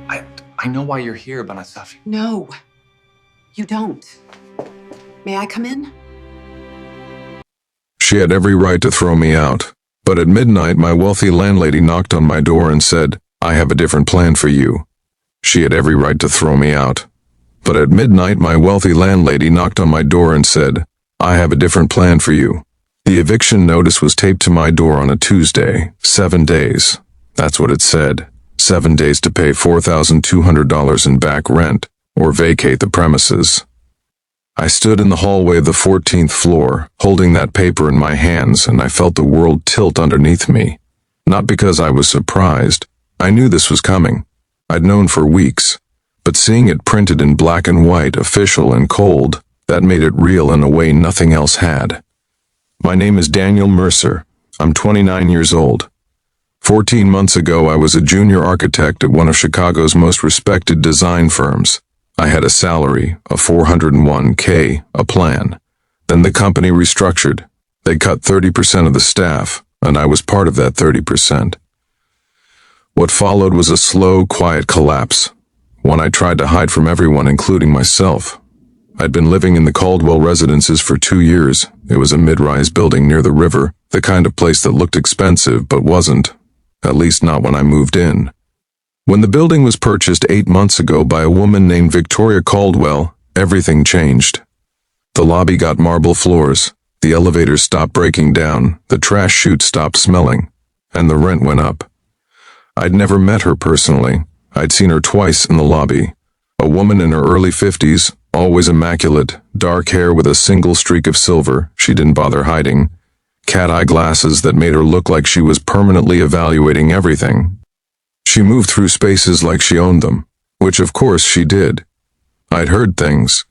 I know why you're here, but Anastasia. No, you don't. May I come in? She had every right to throw me out, but at midnight my wealthy landlady knocked on my door and said, "I have a different plan for you." She had every right to throw me out, but at midnight my wealthy landlady knocked on my door and said, "I have a different plan for you." The eviction notice was taped to my door on a Tuesday, 7 days. That's what it said. 7 days to pay $4,200 in back rent or vacate the premises. I stood in the hallway of the 14th floor, holding that paper in my hands, and I felt the world tilt underneath me. Not because I was surprised. I knew this was coming. I'd known for weeks. But seeing it printed in black and white, official and cold, that made it real in a way nothing else had. My name is Daniel Mercer. I'm 29 years old. 14 months ago, I was a junior architect at one of Chicago's most respected design firms. I had a salary, a $401K, a plan. Then the company restructured. They cut 30% of the staff, and I was part of that 30%. What followed was a slow, quiet collapse, one I tried to hide from everyone, including myself. I'd been living in the Caldwell residences for 2 years. It was a mid-rise building near the river, the kind of place that looked expensive but wasn't. At least not when I moved in. When the building was purchased 8 months ago by a woman named Victoria Caldwell, everything changed. The lobby got marble floors, the elevators stopped breaking down, the trash chute stopped smelling, and the rent went up. I'd never met her personally. I'd seen her twice in the lobby. A woman in her early 50s, always immaculate, dark hair with a single streak of silver she didn't bother hiding. Cat-eye glasses that made her look like she was permanently evaluating everything. She moved through spaces like she owned them, which of course she did. I'd heard things.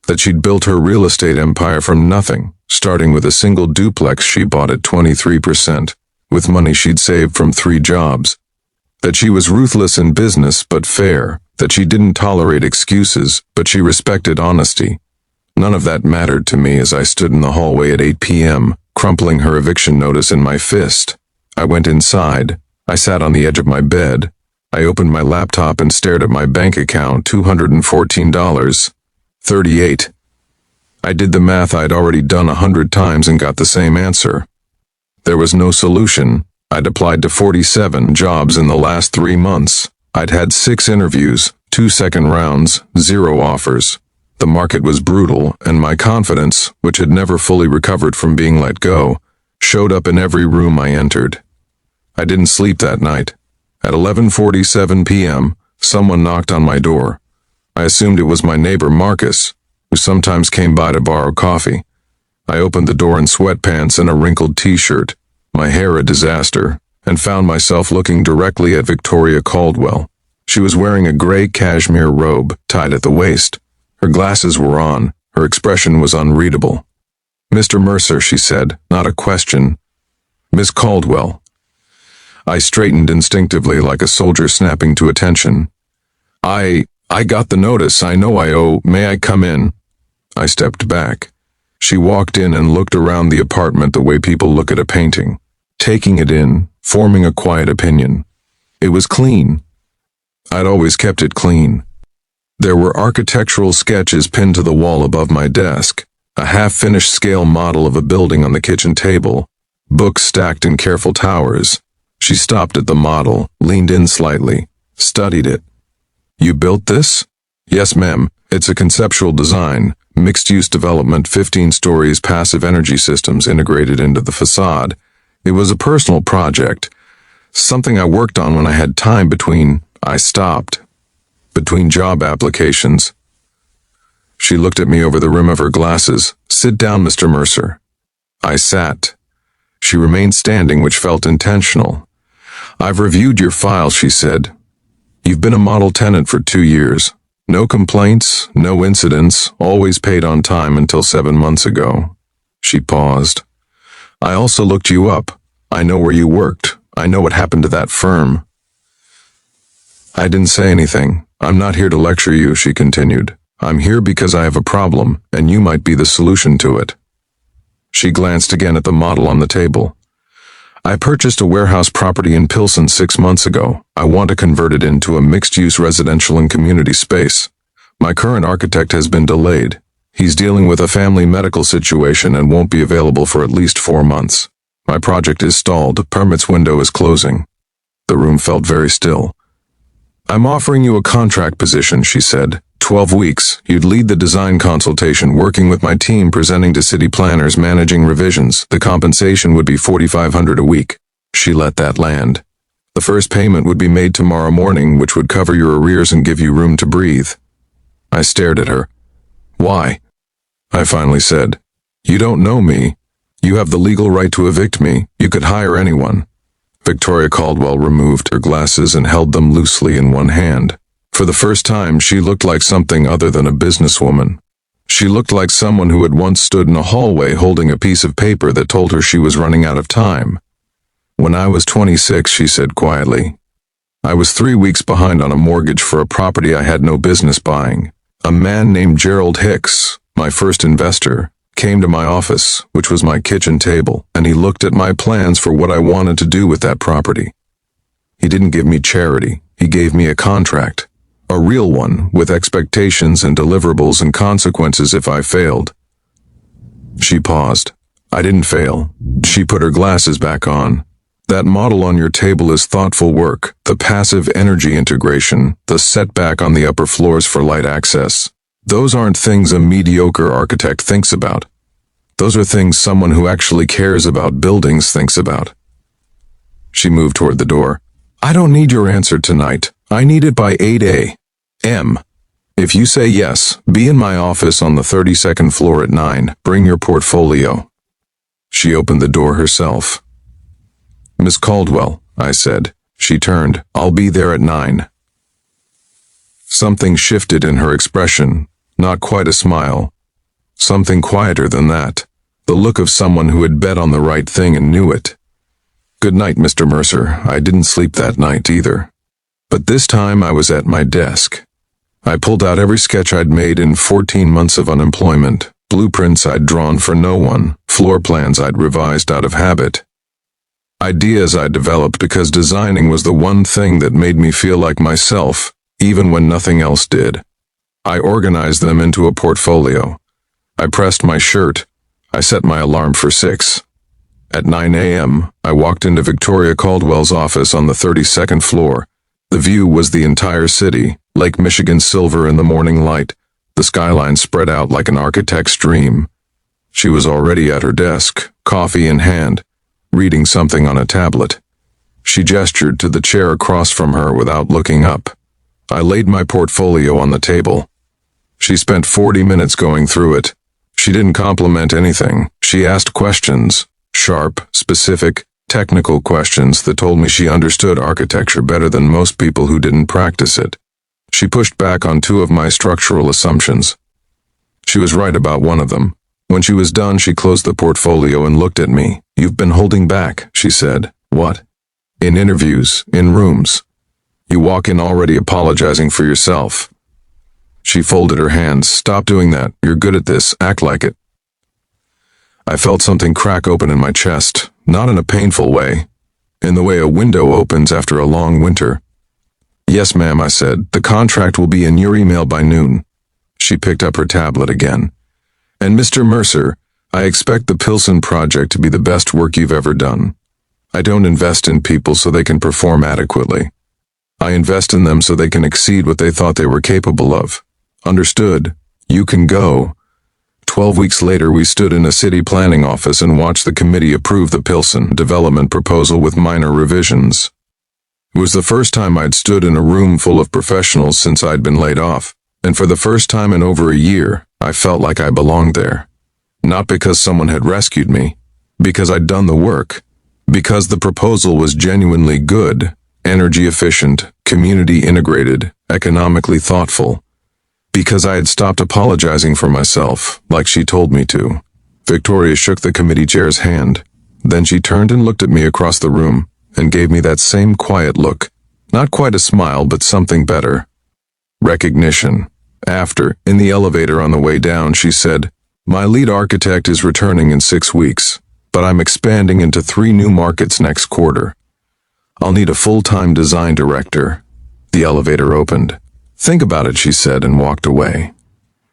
That she'd built her real estate empire from nothing, starting with a single duplex she bought at 23%, with money she'd saved from 3 jobs. That she was ruthless in business but fair, that she didn't tolerate excuses, but she respected honesty. None of that mattered to me as I stood in the hallway at 8 p.m., crumpling her eviction notice in my fist. I went inside. I sat on the edge of my bed. I opened my laptop and stared at my bank account, $214.38. I did the math I'd already done 100 times and got the same answer. There was no solution. I'd applied to 47 jobs in the last 3 months. I'd had 6 interviews, 2 second rounds, 0 offers. The market was brutal, and my confidence, which had never fully recovered from being let go, showed up in every room I entered. I didn't sleep that night. At 11:47 p.m., someone knocked on my door. I assumed it was my neighbor Marcus, who sometimes came by to borrow coffee. I opened the door in sweatpants and a wrinkled t-shirt, my hair a disaster, and found myself looking directly at Victoria Caldwell. She was wearing a gray cashmere robe tied at the waist. Her glasses were on. Her expression was unreadable. "Mr. Mercer," she said, not a question. "Miss Caldwell." I straightened instinctively like a soldier snapping to attention. I got the notice. I know I owe. May I come in?" I stepped back. She walked in and looked around the apartment the way people look at a painting, taking it in, forming a quiet opinion. It was clean. I'd always kept it clean. There were architectural sketches pinned to the wall above my desk, a half-finished scale model of a building on the kitchen table, books stacked in careful towers. She stopped at the model, leaned in slightly, studied it. "You built this?" "Yes, ma'am. It's a conceptual design, mixed-use development, 15 stories, passive energy systems integrated into the facade. It was a personal project, something I worked on when I had time between job applications." She looked at me over the rim of her glasses. "Sit down, Mr. Mercer." I sat. She remained standing, which felt intentional. "I've reviewed your file," she said. "You've been a model tenant for 2 years. No complaints, no incidents, always paid on time until 7 months ago." She paused. "I also looked you up. I know where you worked. I know what happened to that firm." I didn't say anything. "I'm not here to lecture you," she continued. "I'm here because I have a problem, and you might be the solution to it." She glanced again at the model on the table. I purchased a warehouse property in Pilsen 6 months ago. I want to convert it into a mixed-use residential and community space. My current architect has been delayed. He's dealing with a family medical situation and won't be available for at least 4 months. My project is stalled. Permits window is closing. The room felt very still. I'm offering you a contract position, she said. 12 weeks. You'd lead the design consultation, working with my team, presenting to city planners, managing revisions. The compensation would be $4,500 a week. She let that land. The first payment would be made tomorrow morning, which would cover your arrears and give you room to breathe. I stared at her. Why? I finally said. You don't know me. You have the legal right to evict me. You could hire anyone. Victoria Caldwell removed her glasses and held them loosely in one hand. For the first time, she looked like something other than a businesswoman. She looked like someone who had once stood in a hallway holding a piece of paper that told her she was running out of time. When I was 26, she said quietly, I was 3 weeks behind on a mortgage for a property I had no business buying. A man named Gerald Hicks, my first investor, came to my office, which was my kitchen table, and he looked at my plans for what I wanted to do with that property. He didn't give me charity. He gave me a contract. A real one, with expectations and deliverables and consequences if I failed. She paused. I didn't fail. She put her glasses back on. That model on your table is thoughtful work, the passive energy integration, the setback on the upper floors for light access. Those aren't things a mediocre architect thinks about. Those are things someone who actually cares about buildings thinks about. She moved toward the door. I don't need your answer tonight. I need it by 8 a.m. If you say yes, be in my office on the 32nd floor at 9. Bring your portfolio. She opened the door herself. Miss Caldwell, I said. She turned. I'll be there at 9. Something shifted in her expression, not quite a smile. Something quieter than that. The look of someone who had bet on the right thing and knew it. Good night, Mr. Mercer. I didn't sleep that night either. But this time I was at my desk. I pulled out every sketch I'd made in 14 months of unemployment, blueprints I'd drawn for no one, floor plans I'd revised out of habit. Ideas I'd developed because designing was the one thing that made me feel like myself, even when nothing else did. I organized them into a portfolio. I pressed my shirt. I set my alarm for 6. At 9 a.m., I walked into Victoria Caldwell's office on the 32nd floor. The view was the entire city, Lake Michigan silver in the morning light, the skyline spread out like an architect's dream. She was already at her desk, coffee in hand, reading something on a tablet. She gestured to the chair across from her without looking up. I laid my portfolio on the table. She spent 40 minutes going through it. She didn't compliment anything. She asked questions, sharp, specific, technical questions that told me she understood architecture better than most people who didn't practice it. She pushed back on 2 of my structural assumptions. She was right about one of them. When she was done, she closed the portfolio and looked at me. You've been holding back, she said. What? In interviews, in rooms. You walk in already apologizing for yourself. She folded her hands. Stop doing that. You're good at this. Act like it. I felt something crack open in my chest, not in a painful way, in the way a window opens after a long winter. Yes, ma'am, I said. The contract will be in your email by noon. She picked up her tablet again. And Mr. Mercer, I expect the Pilsen project to be the best work you've ever done. I don't invest in people so they can perform adequately. I invest in them so they can exceed what they thought they were capable of. Understood? You can go. 12 weeks later, we stood in a city planning office and watched the committee approve the Pilsen development proposal with minor revisions. It was the first time I'd stood in a room full of professionals since I'd been laid off, and for the first time in over a year, I felt like I belonged there. Not because someone had rescued me, because I'd done the work, because the proposal was genuinely good, energy efficient, community integrated, economically thoughtful, because I had stopped apologizing for myself, like she told me to. Victoria shook the committee chair's hand. Then she turned and looked at me across the room, and gave me that same quiet look. Not quite a smile, but something better. Recognition. After, in the elevator on the way down, she said, My lead architect is returning in 6 weeks. but I'm expanding into 3 new markets next quarter. I'll need a full-time design director. The elevator opened. Think about it, she said, and walked away.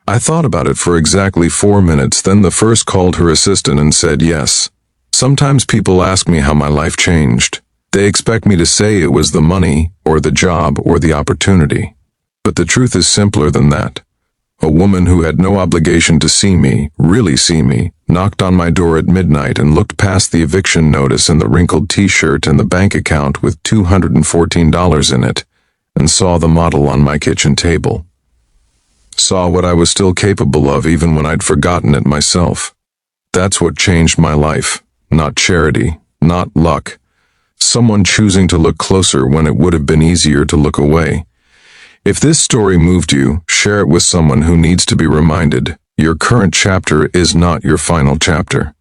I thought about it for exactly 4 minutes, then the first called her assistant and said yes. Sometimes people ask me how my life changed. They expect me to say it was the money, or the job, or the opportunity. But the truth is simpler than that. A woman who had no obligation to see me, really see me, knocked on my door at midnight and looked past the eviction notice and the wrinkled t-shirt and the bank account with $214 in it, and saw the model on my kitchen table. Saw what I was still capable of even when I'd forgotten it myself. That's what changed my life. Not charity, not luck. Someone choosing to look closer when it would have been easier to look away. If this story moved you, share it with someone who needs to be reminded your current chapter is not your final chapter.